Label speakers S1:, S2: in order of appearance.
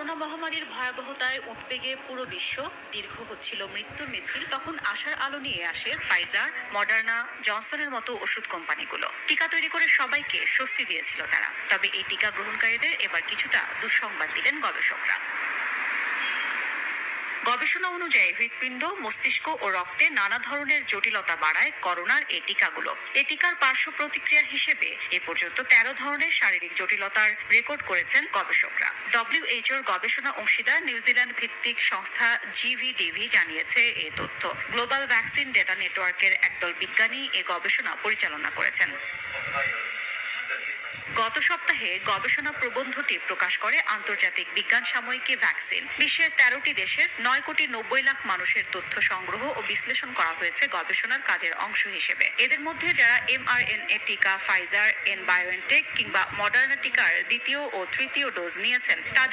S1: Corona মহামারীর ভয়াবহতায় উদ্বেগে পুরো বিশ্ব। দীর্ঘ হচ্ছিল মৃত্যুর মিছিল, তখন আশার আলো নিয়ে আসে ফাইজার, মডার্না, জনসনের মতো ওষুধ কোম্পানিগুলো। টিকা তৈরি করে সবাইকে স্বস্তি দিয়েছিল তারা। তবে এই টিকা গ্রহণকারীদের এবার কিছুটা দুঃসংবাদ দিলেন গবেষকরা। গবেষণা অনুযায়ী হৃৎপিণ্ড, মস্তিষ্ক ও রক্তে নানা ধরনের জটিলতা বাড়ায় করোনার এই টিকাগুলো। এই টিকার পার্শ্ব প্রতিক্রিয়া হিসেবে এ পর্যন্ত 13 ধরনের শারীরিক জটিলতার রেকর্ড করেছেন গবেষকরা। ডব্লিউএইচওর গবেষণা অংশীদার নিউজিল্যান্ড ভিত্তিক সংস্থা জিভিডিভি জানিয়েছে এই তথ্য। গ্লোবাল ভ্যাকসিন ডেটা নেটওয়ার্কের একদল বিজ্ঞানী এ গবেষণা পরিচালনা করেছেন। গত সপ্তাহে গবেষণা প্রবন্ধটি প্রকাশ করে আন্তর্জাতিক বিজ্ঞান সাময়িকী ভ্যাকসিন। বিশ্বের 13টি দেশের 9,90,00,000 মানুষের তথ্য সংগ্রহ ও বিশ্লেষণ করা হয়েছে গবেষণার কাজের অংশ হিসেবে। এদের মধ্যে যারা এমআরএনএ টিকা, ফাইজার, বায়োএনটেক কিংবা মডার্না টিকার দ্বিতীয় ও তৃতীয় ডোজ নিয়েছেন তাদের